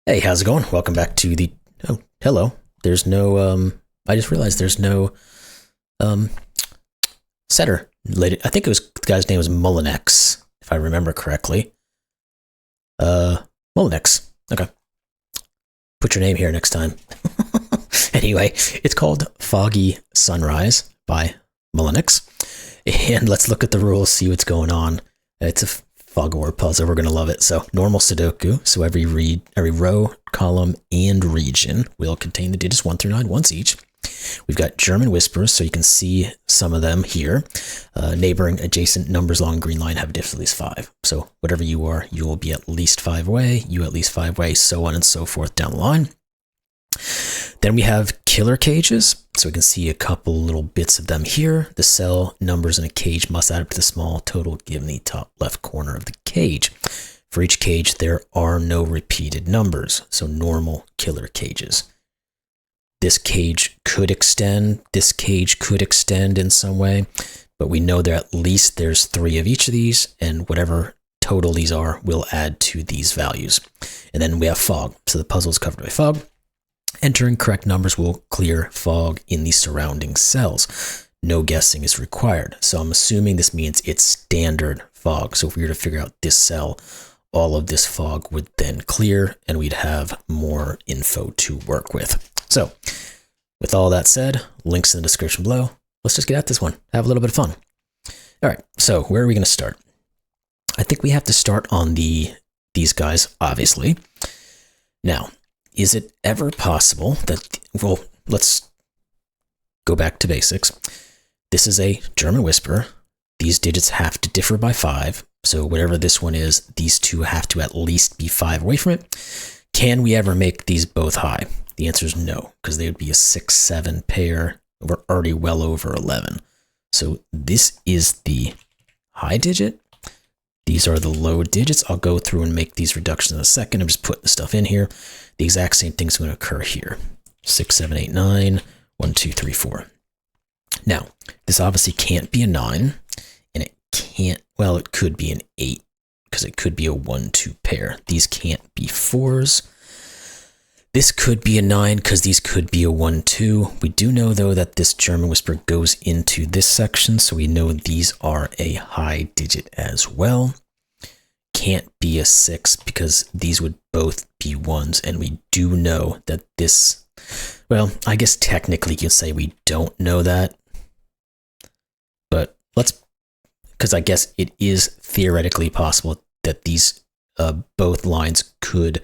Hey, how's it going? Welcome back to the. Oh, hello. There's no. I just realized there's no. Um. Setter. I think it was the guy's name was Mulinix, if I remember correctly. Mulinix. Okay. Put your name here next time. Anyway, it's called Foggy Sun Rise by Mulinix, and let's look at the rules, see what's going on. It's a fog or puzzle. We're gonna love it. So normal Sudoku. So every row, column, and region will contain the digits 1 through 9 once each. We've got German whispers, so you can see some of them here. Neighboring adjacent numbers along green line have a difference of at least 5. So whatever you are, you will be at least 5 away, you at least 5 away, so on and so forth down the line. Then we have killer cages, so we can see a couple little bits of them here. The cell numbers in a cage must add up to the small total given the top left corner of the cage. For each cage, there are no repeated numbers, so normal killer cages. This cage could extend, this cage could extend in some way, but we know that at least there's 3 of each of these, and whatever total these are will add to these values. And then we have fog, so the puzzle is covered by fog. Entering correct numbers will clear fog in the surrounding cells. No guessing is required. So I'm assuming this means it's standard fog. So if we were to figure out this cell, all of this fog would then clear and we'd have more info to work with. So with all that said, links in the description below. Let's just get at this one. Have a little bit of fun. All right, so where are we going to start? I think we have to start on these guys, obviously. Now, is it ever possible that, well, let's go back to basics. This is a German whisper. These digits have to differ by 5. So whatever this one is, these two have to at least be 5 away from it. Can we ever make these both high? The answer is no, because they would be a 6-7 pair. We're already well over 11. So this is the high digit. These are the low digits. I'll go through and make these reductions in a second. I'm just putting the stuff in here. The exact same thing's going to occur here. 6, 7, 8, 9, 1, 2, 3, 4. Now, this obviously can't be a 9, and it can't, well, it could be an 8, because it could be a 1, 2 pair. These can't be 4s. This could be a 9, because these could be a 1, 2. We do know, though, that this German whisper goes into this section, so we know these are a high digit as well. Can't be a 6, because these would both be 1s, and we do know that this, well, I guess technically you could say we don't know that, but let's, because I guess it is theoretically possible that these both lines could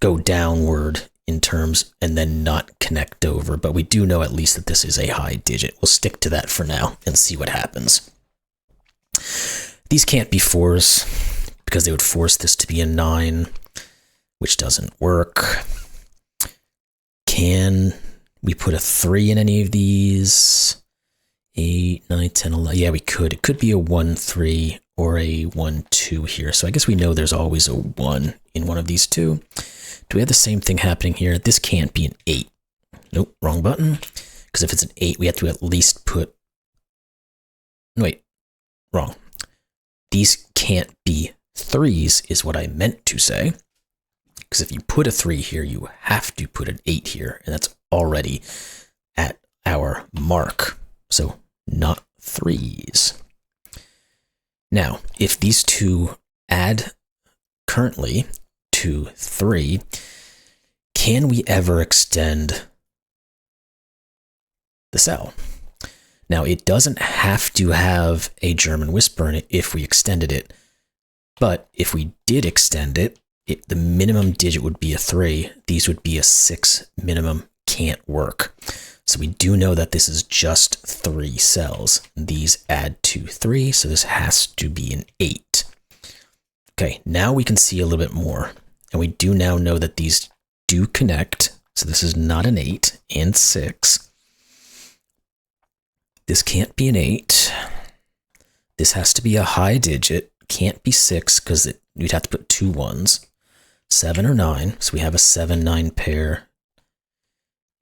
go downward in terms and then not connect over, but we do know at least that this is a high digit. We'll stick to that for now and see what happens. These can't be 4s because they would force this to be a 9, which doesn't work. Can we put a 3 in any of these? 8, 9, 10, 11. Yeah, we could. It could be a 1, 3 or a 1, 2 here. So I guess we know there's always a 1 in one of these two. Do we have the same thing happening here? This can't be an 8. Nope, wrong button. Because if it's an 8, we have to at least put... Wait, wrong. These can't be 3s is what I meant to say. Because if you put a 3 here, you have to put an 8 here. And that's already at our mark. So not 3s. Now, if these two add currently to 3, can we ever extend the cell? Now, it doesn't have to have a German whisper in it if we extended it, but if we did extend it, the minimum digit would be a 3. These would be a 6 minimum. Can't work. So we do know that this is just 3 cells. These add to 3, so this has to be an 8. Okay, now we can see a little bit more. And we do now know that these do connect. So this is not an 8 and 6. This can't be an 8. This has to be a high digit. Can't be 6 because we'd have to put 2 1s. 7 or 9. So we have a 7, 9 pair.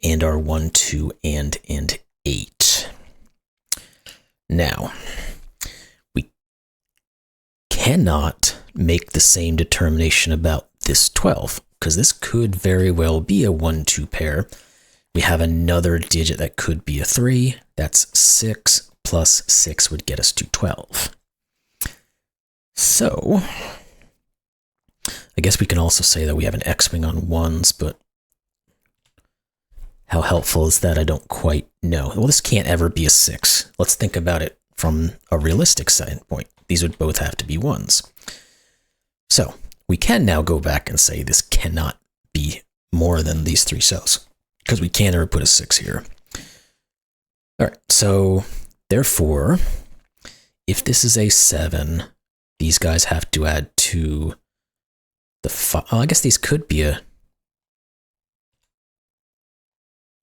And our 1, 2, and 8. Now, we cannot make the same determination about this 12, because this could very well be a 1-2 pair. We have another digit that could be a 3. That's 6 plus 6 would get us to 12. So, I guess we can also say that we have an X-wing on 1s, but how helpful is that? I don't quite know. Well, this can't ever be a 6. Let's think about it from a realistic standpoint. These would both have to be 1s. So, we can now go back and say this cannot be more than these 3 cells, because we can't ever put a 6 here. All right, so therefore, if this is a 7, these guys have to add to the 5. Oh, I guess these could be a...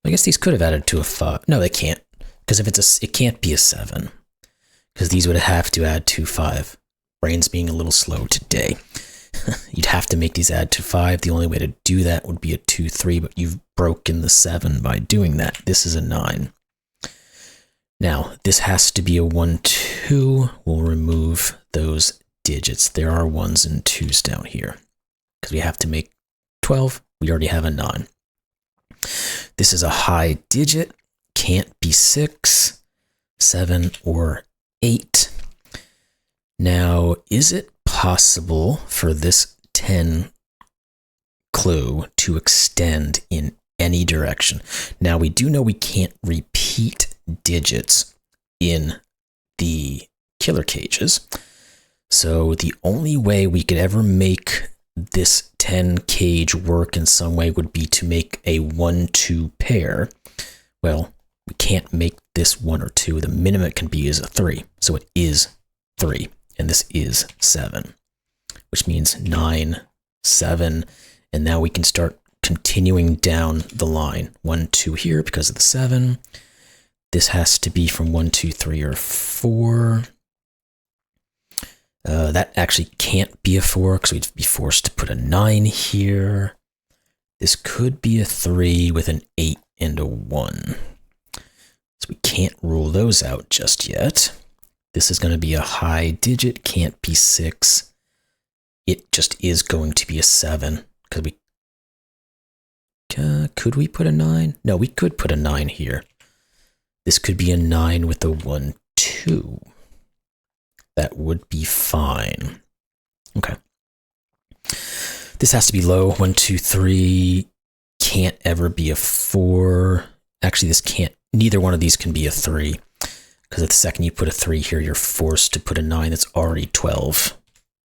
I guess these could have added to a 5. No, they can't, because if it's a... It can't be a 7, because these would have to add to 5. Brain's being a little slow today. You'd have to make these add to 5. The only way to do that would be a 2, 3, but you've broken the 7 by doing that. This is a 9. Now, this has to be a 1, 2. We'll remove those digits. There are 1s and 2s down here, because we have to make 12. We already have a 9. This is a high digit. Can't be 6, 7, or 8. Now, is it possible for this 10 clue to extend in any direction? Now, we do know we can't repeat digits in the killer cages. So the only way we could ever make this 10 cage work in some way would be to make a 1-2 pair. Well, we can't make this 1 or 2. The minimum it can be is a 3. So it is 3. And this is 7, which means 9, 7, and now we can start continuing down the line. 1, 2 here because of the 7. This has to be from 1, 2, 3, or 4. That actually can't be a 4 because we'd be forced to put a 9 here. This could be a 3 with an 8 and a 1. So we can't rule those out just yet. This is going to be a high digit, can't be 6. It just is going to be a 7, because we... could we put a 9? No, we could put a 9 here. This could be a 9 with a 1, 2. That would be fine. Okay. This has to be low. 1, 2, 3. Can't ever be a 4. Actually, this can't... Neither one of these can be a 3. Because the second you put a 3 here, you're forced to put a 9 that's already 12.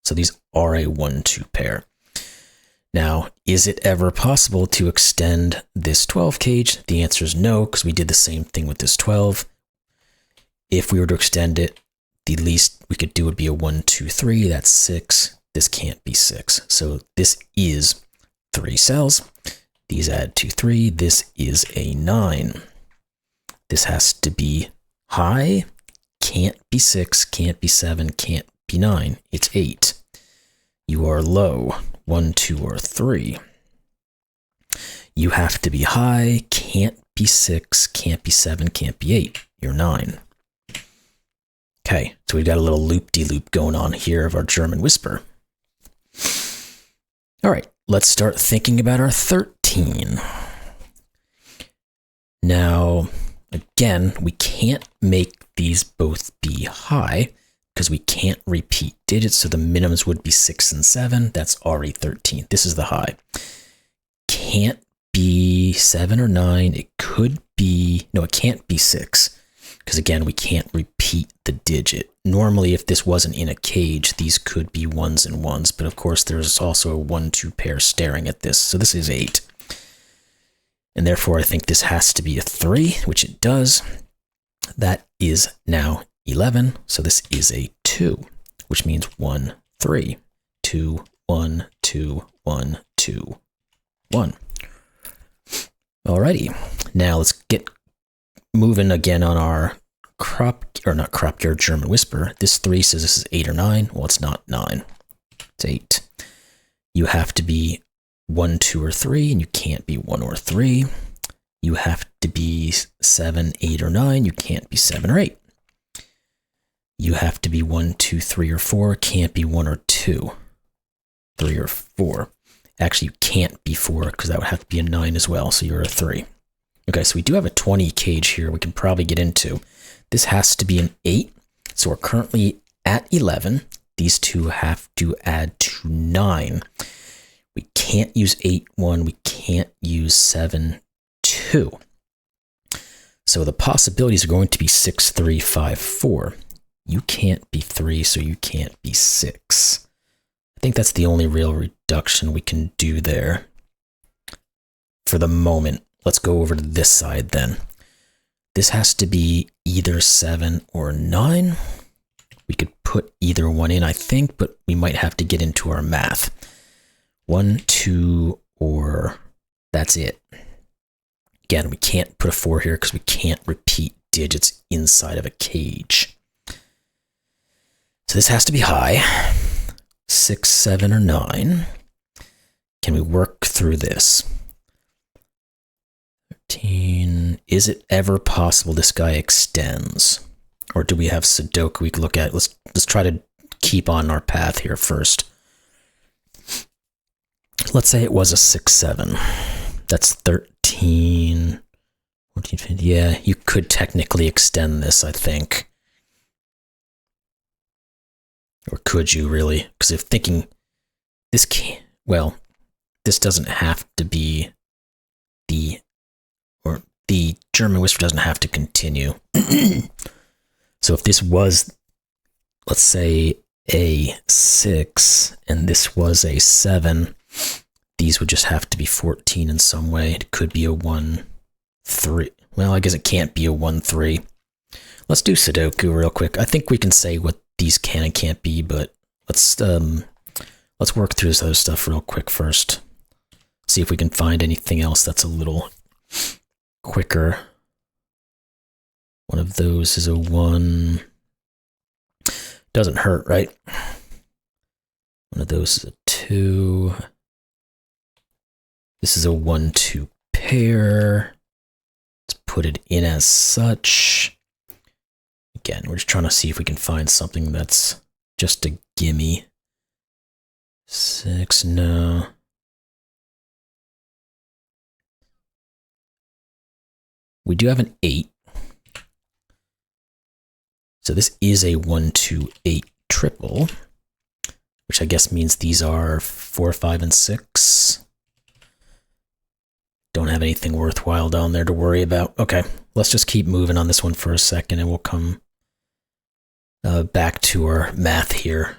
So these are a 1-2 pair. Now, is it ever possible to extend this 12 cage? The answer is no, because we did the same thing with this 12. If we were to extend it, the least we could do would be a 1, 2, 3. That's 6. This can't be 6. So this is 3 cells. These add to 3. This is a 9. This has to be high, can't be 6, can't be 7, can't be 9. It's 8. You are low, 1, 2, or 3. You have to be high, can't be 6, can't be 7, can't be 8. You're 9. Okay, so we've got a little loop-de-loop going on here of our German whisper. All right, let's start thinking about our 13. Now, again, we can't make these both be high because we can't repeat digits, so the minimums would be 6 and 7. That's already 13. This is the high. Can't be 7 or 9. It could be... No, it can't be 6 because, again, we can't repeat the digit. Normally, if this wasn't in a cage, these could be 1s and 1s, but of course, there's also a 1-2 pair staring at this, so this is 8. And therefore, I think this has to be a 3, which it does. That is now 11. So this is a 2, which means 1, 3, 2, 1, 2, 1, 2, 1. Alrighty. Now let's get moving again on our not crop your German whisper. This 3 says this is 8 or 9. Well, it's not 9. It's 8. You have to be 1, 2, or 3, and you can't be 1 or 3. You have to be 7, 8, or 9. You can't be 7 or 8. You have to be 1, 2, 3, or 4. Can't be 1 or 2, 3 or 4. Actually, you can't be 4 because that would have to be a 9 as well, so you're a 3. Okay, so we do have a 20 cage here we can probably get into. This has to be an 8, so we're currently at 11. These two have to add to 9. We can't use 8, 1. We can't use 7, 2. So the possibilities are going to be 6, 3, 5, 4. You can't be 3, so you can't be 6. I think that's the only real reduction we can do there for the moment. Let's go over to this side then. This has to be either 7 or 9. We could put either one in, I think, but we might have to get into our math. 1, 2, or that's it. Again, we can't put a 4 here because we can't repeat digits inside of a cage. So this has to be high. 6, 7, or 9. Can we work through this? 13. Is it ever possible this guy extends? Or do we have Sudoku we can look at? Let's try to keep on our path here first. Let's say it was a 6, 7. That's 13. 14, 15. Yeah, you could technically extend this, I think. Or could you really? Because if thinking this can't, well, this doesn't have to be the German whisper doesn't have to continue. So if this was, let's say, a 6 and this was a 7, these would just have to be 14 in some way. It could be a 1, 3. Well, I guess it can't be a 1, 3. Let's do Sudoku real quick. I think we can say what these can and can't be, but let's work through this other stuff real quick first. See if we can find anything else that's a little quicker. One of those is a 1. Doesn't hurt, right? One of those is a 2. This is a 1, 2 pair. Let's put it in as such. Again, we're just trying to see if we can find something that's just a gimme. 6, no. We do have an 8. So this is a 1, 2, 8 triple, which I guess means these are 4, 5, and 6. Don't have anything worthwhile down there to worry about. Okay, let's just keep moving on this one for a second and we'll come back to our math here.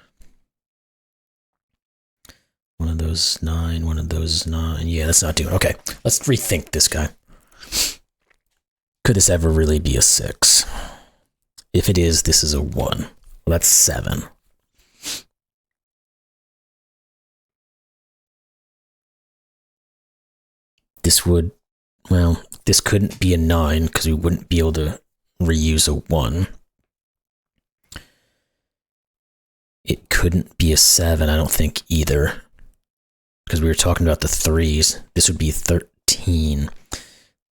One of those 9, one of those 9. Yeah, that's not doing. Okay, let's rethink this guy. Could this ever really be a 6? If it is, this is a 1. Well, that's 7. This would, well, this couldn't be a 9 because we wouldn't be able to reuse a 1. It couldn't be a 7, I don't think either. Because we were talking about the 3s. This would be 13.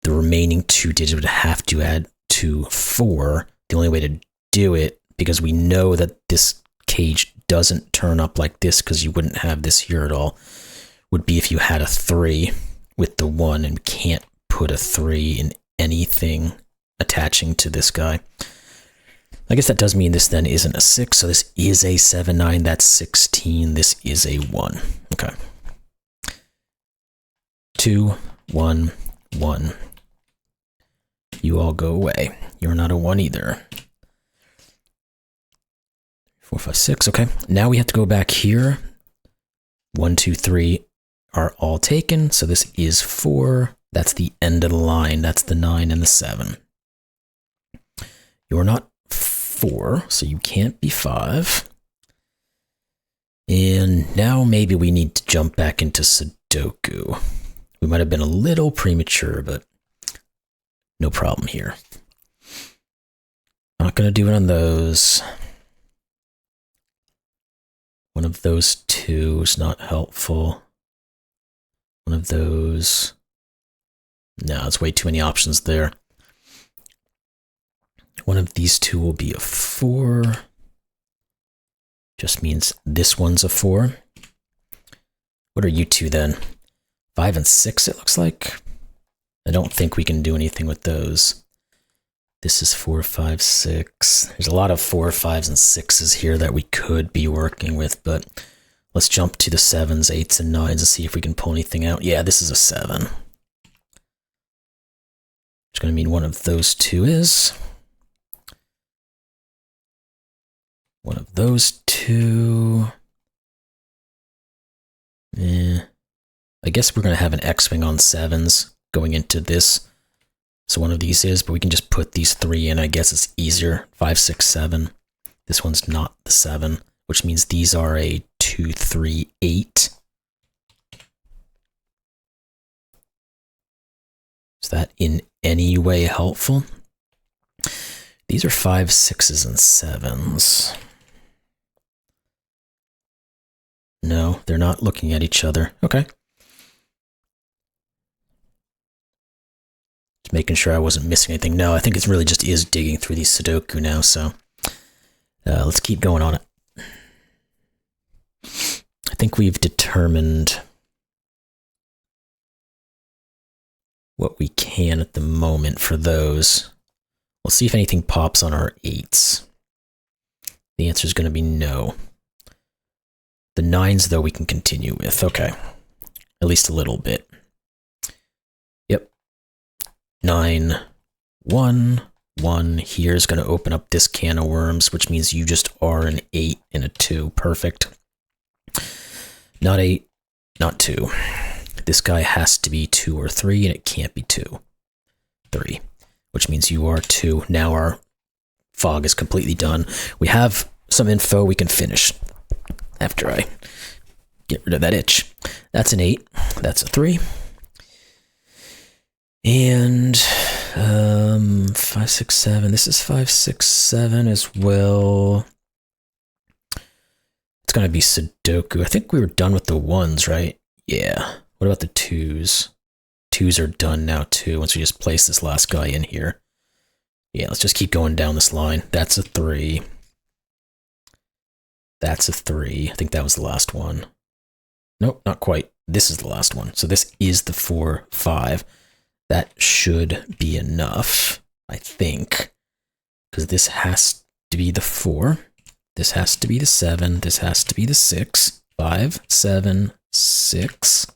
The remaining 2 digits would have to add to 4. The only way to do it, because we know that this cage doesn't turn up like this because you wouldn't have this here at all, would be if you had a 3 with the 1 and can't put a 3 in anything attaching to this guy. I guess that does mean this then isn't a 6, so this is a 7, 9, that's 16, this is a 1. Okay. 2, 1, 1. You all go away. You're not a 1 either. 4, 5, 6, okay. Now we have to go back here. 1, 2, 3 are all taken, so this is 4. That's the end of the line. That's the 9 and the 7. You're not 4, so you can't be 5. And now maybe we need to jump back into Sudoku. We might have been a little premature, but no problem here. Not going to do it on those. One of those 2 is not helpful. One of those. No, it's way too many options there. One of these 2 will be a 4. Just means this one's a 4. What are you two then? 5 and 6, it looks like. I don't think we can do anything with those. This is 4, 5, 6. There's a lot of 4, 5s, and 6s here that we could be working with, but let's jump to the 7s, 8s, and 9s and see if we can pull anything out. Yeah, this is a 7. It's going to mean one of those two is. One of those two. I guess we're going to have an X-wing on 7s going into this. So one of these is, but we can just put these 3 in. I guess it's easier. 5, 6, 7. This one's not the 7, which means these are a 2, 3, 8. Is that in any way helpful? These are 5, 6s, and 7s. No, they're not looking at each other. Okay. Just making sure I wasn't missing anything. No, I think it really just is digging through these Sudoku now, so let's keep going on it. I think we've determined what we can at the moment for those. We'll see if anything pops on our 8s. The answer is going to be no. The 9s, though, we can continue with. Okay. At least a little bit. Yep. 9, 1, 1 here is going to open up this can of worms, which means you just are an 8 and a 2. Perfect. Not 8, not 2. This guy has to be 2 or 3, and it can't be 2. 3, which means you are 2. Now our fog is completely done. We have some info we can finish after I get rid of that itch. That's an 8. That's a 3. And 5, 6, 7. This is 5, 6, 7 as well. It's going to be Sudoku. I think we were done with the 1s, right? Yeah. What about the 2s? 2s are done now too, once we just place this last guy in here. Yeah, let's just keep going down this line. That's a 3. That's a 3. I think that was the last one. Nope, not quite. This is the last one. So this is the 4, 5. That should be enough, I think. Because this has to be the 4. This has to be the 7. This has to be the 6. 5, 7, 6.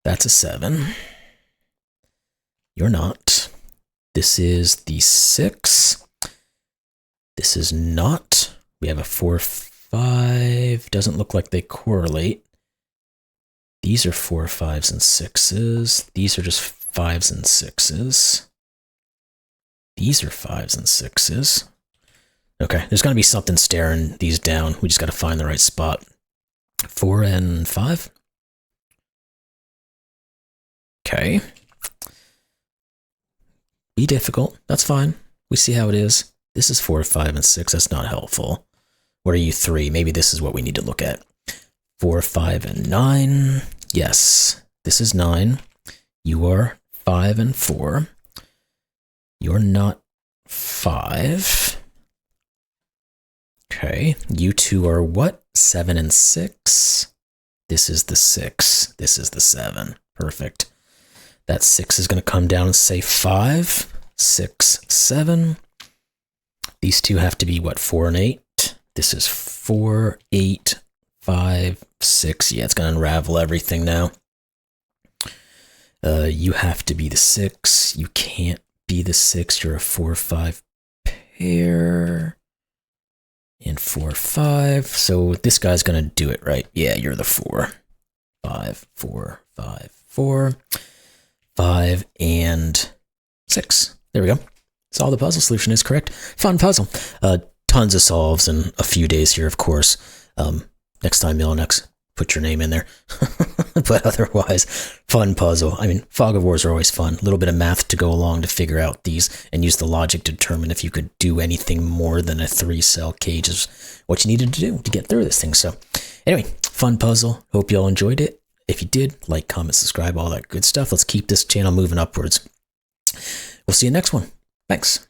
That's a 7. You're not. This is the 6. This is not. We have a 4, 5. Doesn't look like they correlate. These are 4, 5s, and 6s. These are just 5s and 6s. These are 5s and 6s. Okay, there's going to be something staring these down. We just got to find the right spot. 4 and 5. Okay. Be difficult. That's fine. We see how it is. This is 4, 5, and 6. That's not helpful. What are you 3? Maybe this is what we need to look at. 4, 5, and 9. Yes, this is 9. You are 5 and 4. You're not 5. Okay, you two are what? 7 and 6. This is the 6. This is the 7. Perfect. That 6 is going to come down and say 5, 6, 7. These two have to be what? 4 and 8. This is 4, 8, 5, 6. Yeah, it's going to unravel everything now. You have to be the 6. You can't be the 6. You're a 4, 5 pair. And 4, 5. So this guy's going to do it, right? Yeah, you're the 4. 5, 4, 5, 4. 5 and 6. There we go. So the puzzle solution is correct. Fun puzzle. Tons of solves in a few days here, of course. Next time, Milinix, put your name in there. But otherwise, fun puzzle. I mean, Fog of Wars are always fun. A little bit of math to go along to figure out these and use the logic to determine if you could do anything more than a 3-cell cage is what you needed to do to get through this thing. So anyway, fun puzzle. Hope you all enjoyed it. If you did, like, comment, subscribe, all that good stuff. Let's keep this channel moving upwards. We'll see you next one. Thanks.